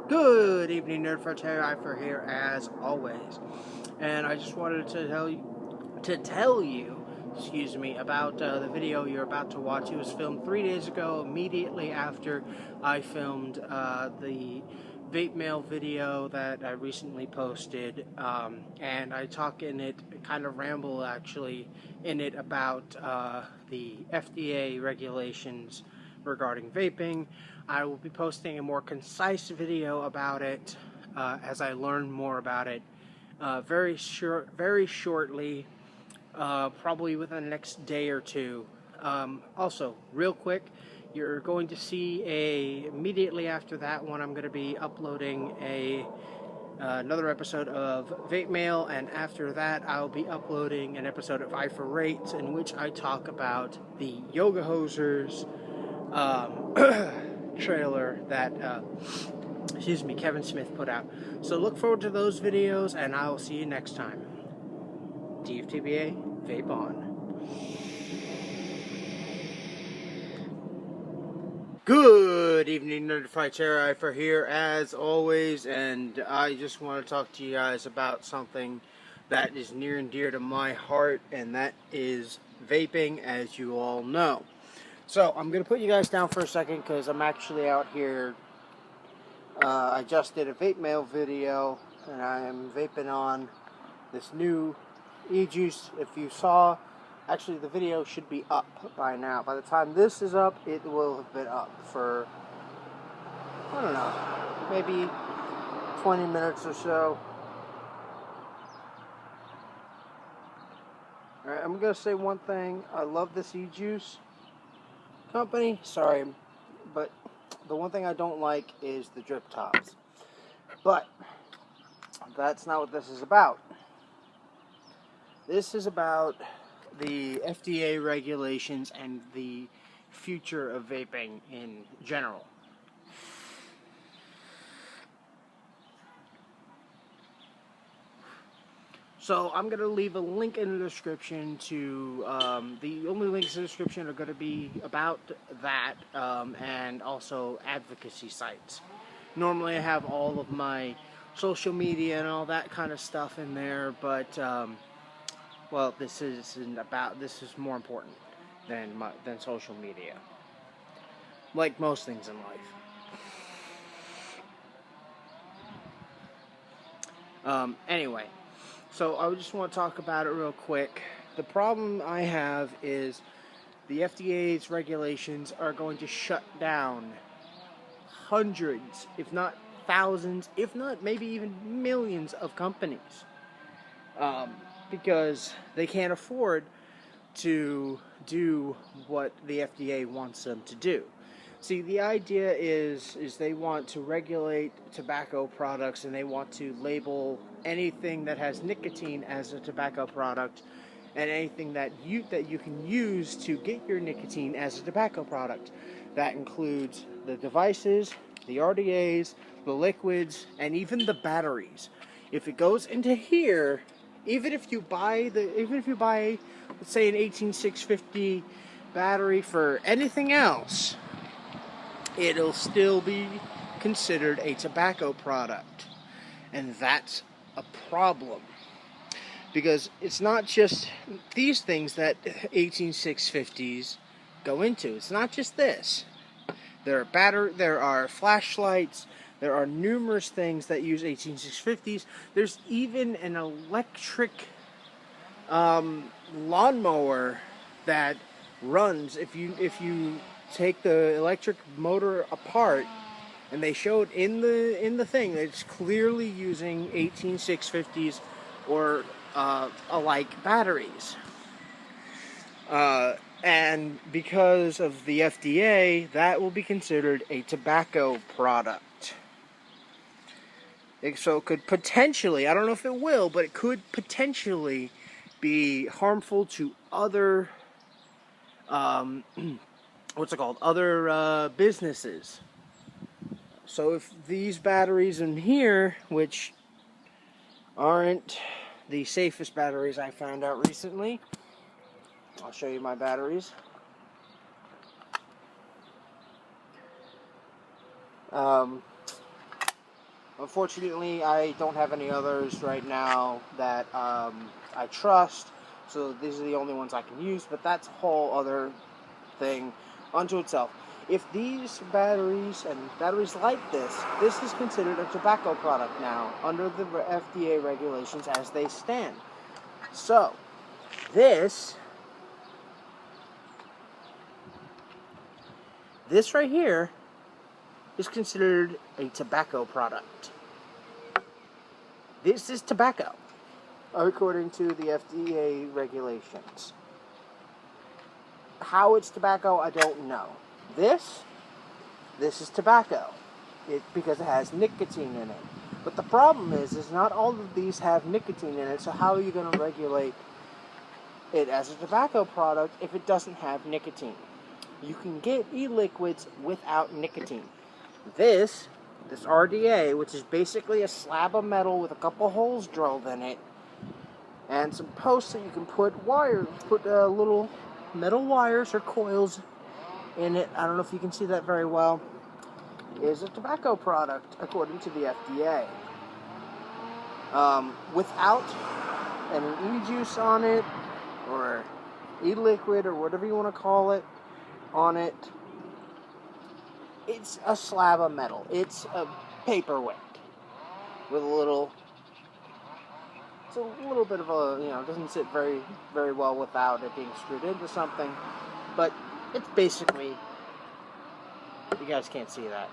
Good evening, Nerd for Terry Ifer here as always, and I just wanted to tell you, excuse me, about the video you're about to watch. It was filmed 3 days ago, immediately after I filmed the vape mail video that I recently posted, and I talk in it, kind of ramble actually, in it about the FDA regulations regarding vaping. I will be posting a more concise video about it as I learn more about it very shortly, probably within the next day or two. Also, real quick, you're going to see immediately after that one, I'm going to be uploading another episode of Vape Mail, and after that I'll be uploading an episode of I for Rates, in which I talk about the Yoga Hosers trailer that Kevin Smith put out. So look forward to those videos, and I will see you next time. DFTBA, vape on. Good evening, Nerdified Terror for here as always, and I just want to talk to you guys about something that is near and dear to my heart, and that is vaping, as you all know. So I'm going to put you guys down for a second because I'm actually out here. I just did a vape mail video, and I am vaping on this new e-juice. If you saw, actually the video should be up by now. By the time this is up, it will have been up for, I don't know, maybe 20 minutes or so. Alright, I'm going to say one thing. I love this e-juice company. Sorry, but the one thing I don't like is the drip tops. But that's not what this is about. This is about the FDA regulations and the future of vaping in general. So I'm going to leave a link in the description to, the only links in the description are going to be about that, and also advocacy sites. Normally I have all of my social media and all that kind of stuff in there, but, well, this is more important than social media. Like most things in life. Anyway. So I just want to talk about it real quick. The problem I have is the FDA's regulations are going to shut down hundreds, if not thousands, if not maybe even millions of companies, because they can't afford to do what the FDA wants them to do. See, the idea is they want to regulate tobacco products, and they want to label anything that has nicotine as a tobacco product, and anything that you can use to get your nicotine as a tobacco product. That includes the devices, the RDAs, the liquids, and even the batteries. If it goes into here, even if you buy, let's say, an 18650 battery for anything else, it'll still be considered a tobacco product. And that's a problem. Because it's not just these things that 18650s go into. It's not just this. There are flashlights, there are numerous things that use 18650s. There's even an electric lawnmower that runs if you take the electric motor apart, and they showed in the thing that it's clearly using 18650s or alike batteries. And because of the FDA, that will be considered a tobacco product. So it could potentially, I don't know if it will, but it could potentially be harmful to other other businesses. So if these batteries in here, which aren't the safest batteries I found out recently, I'll show you my batteries. Unfortunately, I don't have any others right now that I trust, so these are the only ones I can use, but that's a whole other thing unto itself. If these batteries and batteries like this is considered a tobacco product now under the FDA regulations as they stand. So, this right here is considered a tobacco product. This is tobacco, according to the FDA regulations. How it's tobacco, I don't know. This is tobacco, because it has nicotine in it. But the problem is not all of these have nicotine in it, so how are you going to regulate it as a tobacco product if it doesn't have nicotine? You can get e-liquids without nicotine. This RDA, which is basically a slab of metal with a couple holes drilled in it, and some posts that you can put little metal wires or coils in it. I don't know if you can see that very well. Is a tobacco product according to the FDA. Without any e-juice on it, or e-liquid, or whatever you want to call it, on it, it's a slab of metal. It's a paperweight with a little. It's a little bit of a, it doesn't sit very, very well without it being screwed into something, but it's basically, you guys can't see that.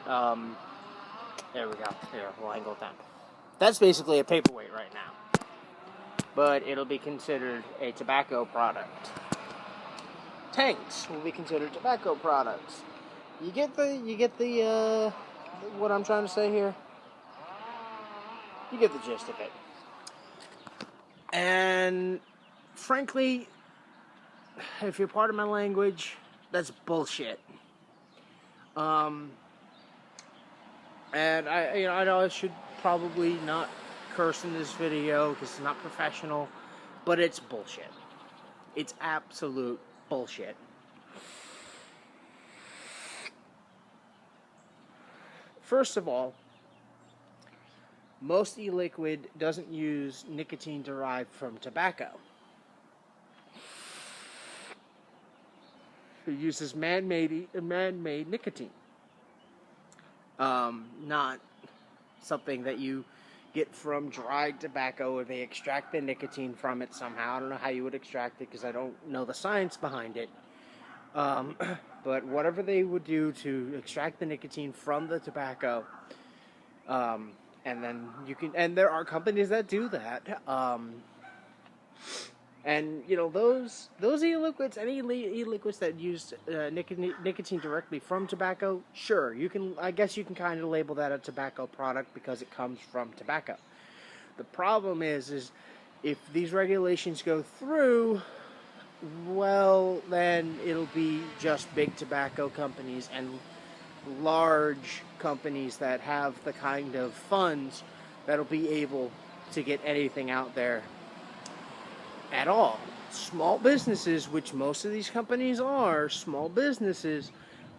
There we go. Here, we'll angle it down. That's basically a paperweight right now, but it'll be considered a tobacco product. Tanks will be considered tobacco products. You get the what I'm trying to say here? You get the gist of it. And frankly, if you're part of my language, that's bullshit. And I know I should probably not curse in this video because it's not professional, but it's bullshit. It's absolute bullshit. First of all, most e-liquid doesn't use nicotine derived from tobacco. It uses man-made nicotine. Not something that you get from dried tobacco, or they extract the nicotine from it somehow. I don't know how you would extract it because I don't know the science behind it. But whatever they would do to extract the nicotine from the tobacco, and then and there are companies that do that. And those e-liquids, any e-liquids that use nicotine directly from tobacco, sure, I guess you can kind of label that a tobacco product because it comes from tobacco. The problem is if these regulations go through, well, then it'll be just big tobacco companies and large companies that have the kind of funds that'll be able to get anything out there at all. Small businesses, which most of these companies are, small businesses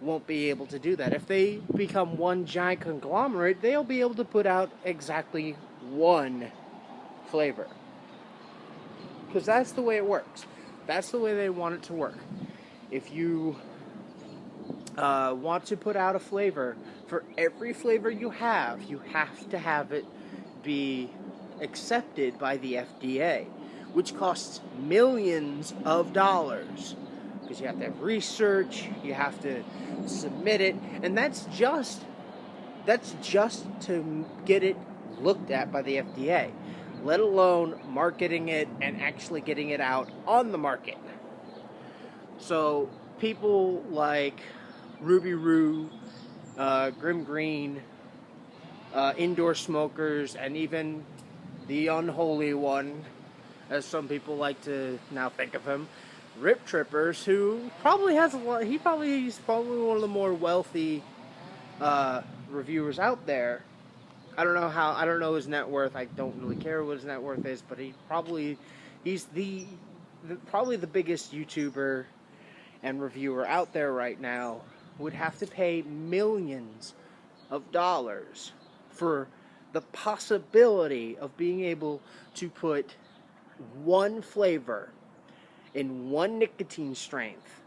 won't be able to do that. If they become one giant conglomerate, they'll be able to put out exactly one flavor. Because that's the way it works. That's the way they want it to work. If you want to put out a flavor, for every flavor you have to have it be accepted by the FDA, which costs millions of dollars, because you have to have research, you have to submit it, and that's just to get it looked at by the FDA, let alone marketing it and actually getting it out on the market. So people like Ruby Roo, Grim Green, Indoor Smokers, and even the unholy one, as some people like to now think of him, Rip Trippers, who probably has he's probably one of the more wealthy reviewers out there. I don't know his net worth. I don't really care what his net worth is, but he's probably the biggest YouTuber and reviewer out there right now. Would have to pay millions of dollars for the possibility of being able to put one flavor in one nicotine strength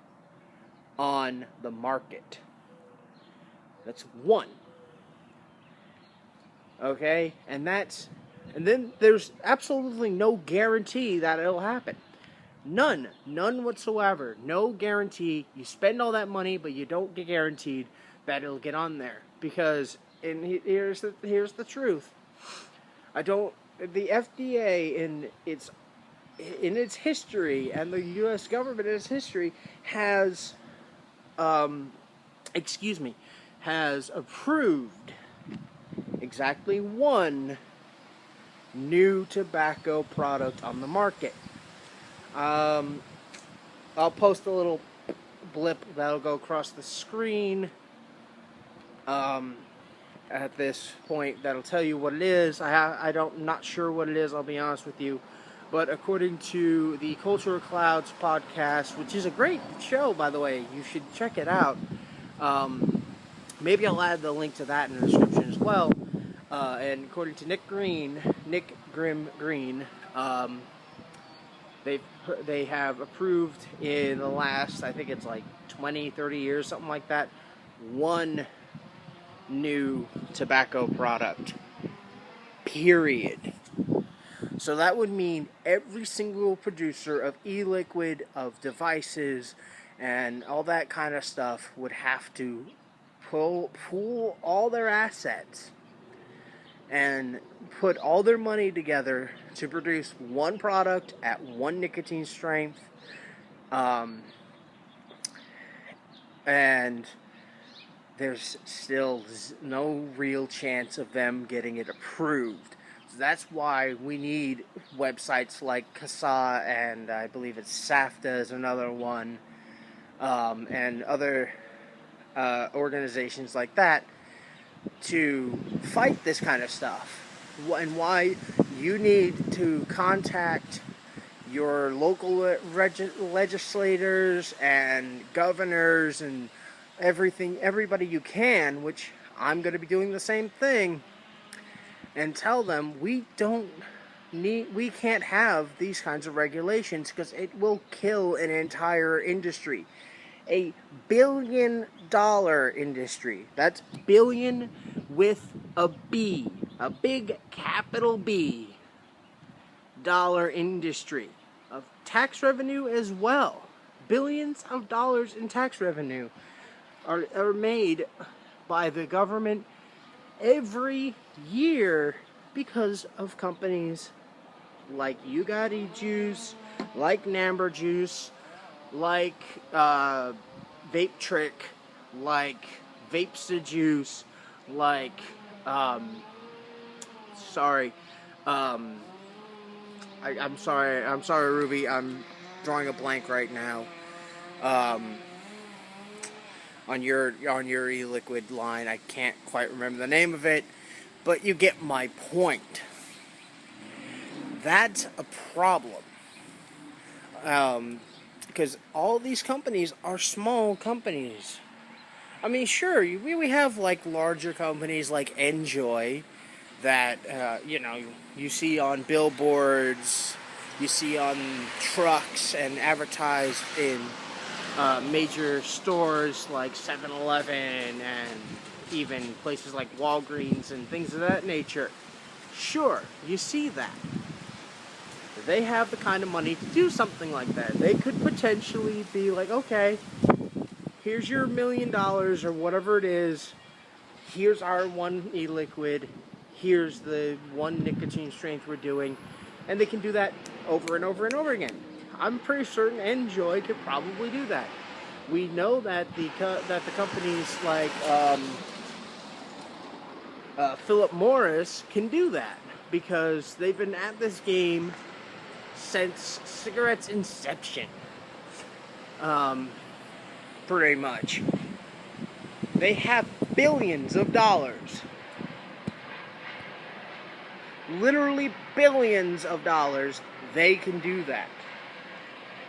on the market. That's one. Okay? And then there's absolutely no guarantee that it'll happen. None whatsoever. No guarantee. You spend all that money, but you don't get guaranteed that it'll get on there. Because, and here's the truth. The FDA in its history, and the U.S. government in its history has approved exactly one new tobacco product on the market. I'll post a little blip that'll go across the screen at this point that'll tell you what it is. I'm not sure what it is, I'll be honest with you. But according to the Cultural Clouds podcast, which is a great show, by the way, you should check it out. Maybe I'll add the link to that in the description as well. And according to Nick Grimm Green, they have approved in the last, I think it's like 20, 30 years, something like that, one new tobacco product. Period. So that would mean every single producer of e-liquid, of devices, and all that kind of stuff would have to pool all their assets and put all their money together to produce one product at one nicotine strength. And there's still no real chance of them getting it approved. So that's why we need websites like CASA, and I believe it's SAFTA is another one, and other organizations like that to fight this kind of stuff. And why you need to contact your local legislators and governors and everybody you can, which I'm going to be doing the same thing, and tell them we can't have these kinds of regulations because it will kill an entire industry. A $1 billion industry. That's billion with a B. A big capital B dollar industry of tax revenue as well. Billions of dollars in tax revenue are made by the government every year because of companies like You Gotti Juice, like Namber Juice, like Vape Trick, like Vapesta Juice, like I'm sorry, Ruby, I'm drawing a blank right now. On your e-liquid line, I can't quite remember the name of it, but you get my point. That's a problem. Because all these companies are small companies. I mean, sure, we have like larger companies like Enjoy that you see on billboards, you see on trucks and advertised in major stores like 7-Eleven and even places like Walgreens and things of that nature. Sure, you see that. They have the kind of money to do something like that. They could potentially be like, okay, here's your $1 million or whatever it is. Here's our one e-liquid. Here's the one nicotine strength we're doing. And they can do that over and over and over again. I'm pretty certain Enjoy could probably do that. We know that the companies like Philip Morris can do that because they've been at this game since cigarettes' inception. Pretty much. They have billions of dollars. Literally billions of dollars. They can do that.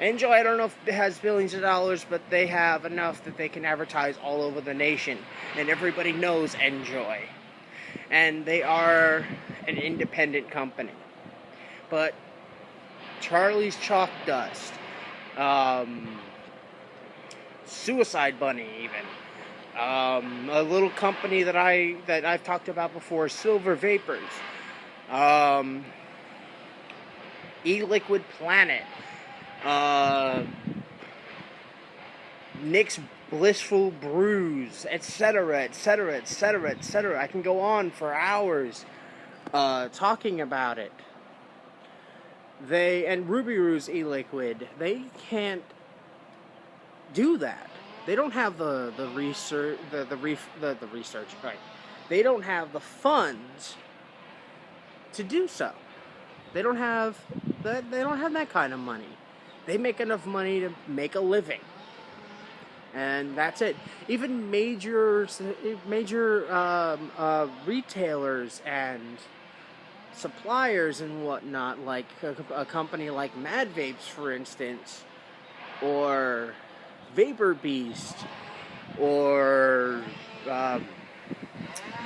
Enjoy, I don't know if it has billions of dollars, but they have enough that they can advertise all over the nation. And everybody knows Enjoy. and they are an independent company. But Charlie's Chalk Dust, Suicide Bunny, even a little company that I've talked about before, Silver Vapors, E-Liquid Planet, Nick's Blissful Brews, etc., etc., etc., etc. I can go on for hours talking about it. And Ruby Roo's E-Liquid, they can't do that. They don't have the research, the research, right? They don't have the funds to do so. They don't have that kind of money. They make enough money to make a living, and that's it. Even major retailers and suppliers and whatnot, like a company like Mad Vapes, for instance, or Vapor Beast, or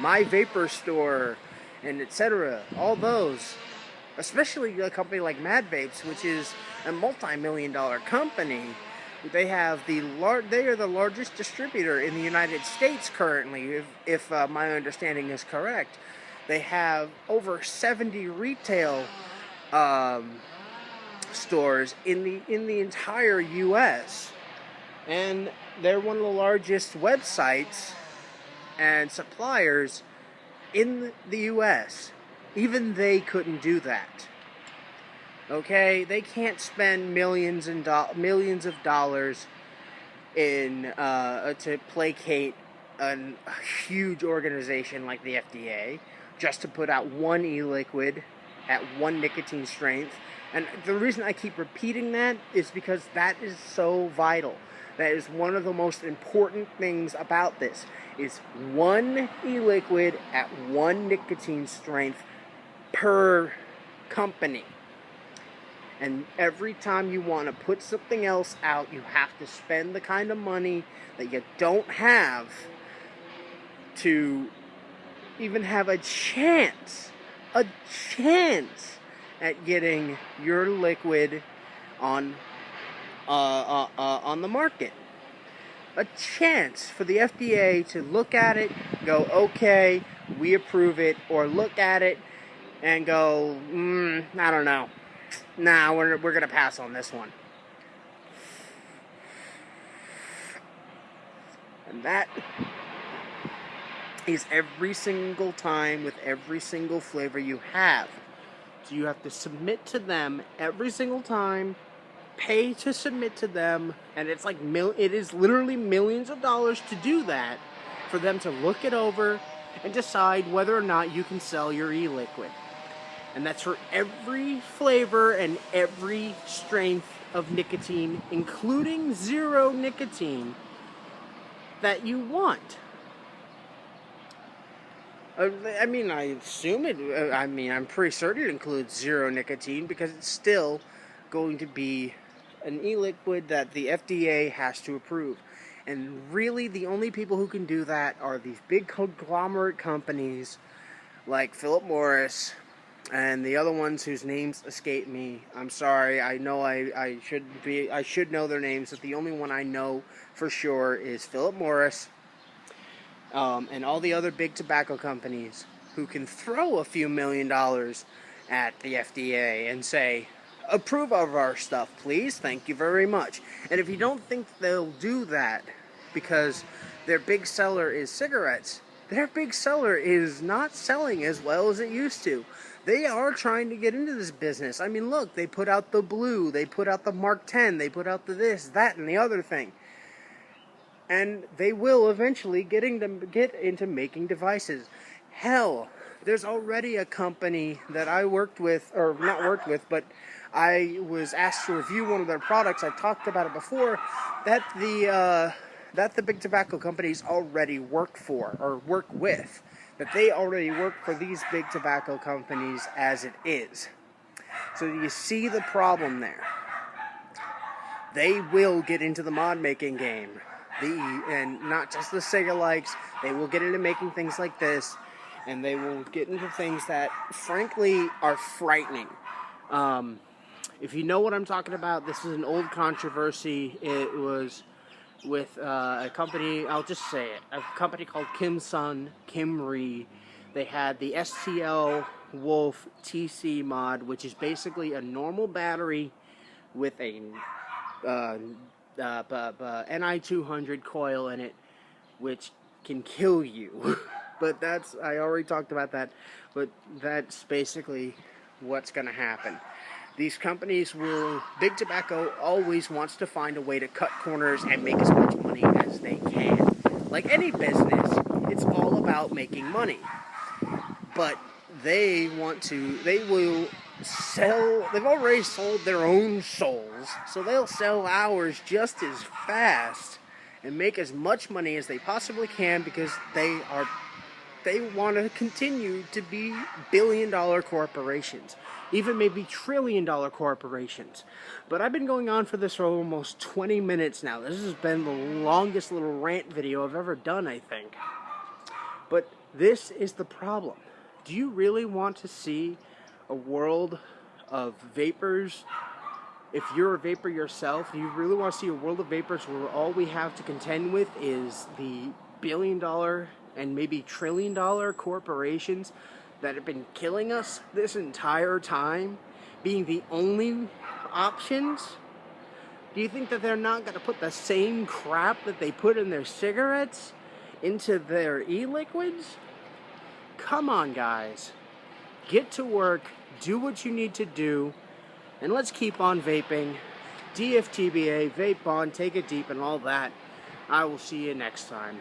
My Vapor Store, and etc. All those, especially a company like Mad Vapes, which is a multi-million-dollar company. They are the largest distributor in the United States currently, if my understanding is correct. They have over 70 retail stores in the entire U.S. and they're one of the largest websites and suppliers in the U.S. Even they couldn't do that. Okay, they can't spend millions of dollars in to placate a huge organization like the FDA just to put out one e-liquid at one nicotine strength. And the reason I keep repeating that is because that is so vital. That is one of the most important things about this, is one e-liquid at one nicotine strength per company. And every time you want to put something else out, you have to spend the kind of money that you don't have to even have a chance at getting your liquid on the market. A chance for the FDA to look at it, go, okay, we approve it, or look at it and go, I don't know. Nah, we're going to pass on this one. And that is every single time with every single flavor you have. So you have to submit to them every single time, pay to submit to them, and it's like it is literally millions of dollars to do that, for them to look it over and decide whether or not you can sell your e-liquid. And that's for every flavor and every strength of nicotine, including zero nicotine, that you want. I mean, I assume it, I'm pretty certain it includes zero nicotine, because it's still going to be an e-liquid that the FDA has to approve. And really, the only people who can do that are these big conglomerate companies like Philip Morris, and the other ones whose names escape me. I'm sorry. I know I should know their names, but the only one I know for sure is Philip Morris, and all the other big tobacco companies who can throw a few $1 million at the FDA and say, approve of our stuff, please. Thank you very much. And if you don't think they'll do that because their big seller is cigarettes, their big seller is not selling as well as it used to. They are trying to get into this business. I mean, look, they put out the Blue, they put out the Mark 10, they put out the this, that, and the other thing. And they will eventually get into making devices. Hell, there's already a company that I worked with, or not worked with, but I was asked to review one of their products. I talked about it before, that the big tobacco companies already work for, or work with. That they already work for these big tobacco companies as it is. So you see the problem there. They will get into the mod making game. And not just the Sega likes, they will get into making things like this. and they will get into things that, frankly, are frightening. If you know what I'm talking about, this is an old controversy. It was with a company, I'll just say it, a company called Kim Ri. They had the STL Wolf TC mod, which is basically a normal battery with a Ni200 coil in it, which can kill you. But I already talked about that, but that's basically what's going to happen. These companies Big Tobacco always wants to find a way to cut corners and make as much money as they can. Like any business, it's all about making money. But they will sell, they've already sold their own souls, so they'll sell ours just as fast and make as much money as they possibly can because they want to continue to be billion-dollar corporations, even maybe trillion-dollar corporations. But I've been going on for this for almost 20 minutes now. This has been the longest little rant video I've ever done, I think. But this is the problem. Do you really want to see a world of vapors? If you're a vapor yourself, do you really want to see a world of vapors where all we have to contend with is the billion-dollar and maybe trillion-dollar corporations that have been killing us this entire time being the only options? Do you think that they're not going to put the same crap that they put in their cigarettes into their e-liquids? Come on, guys. Get to work, do what you need to do, and let's keep on vaping. DFTBA, vape on, take it deep, and all that. I will see you next time.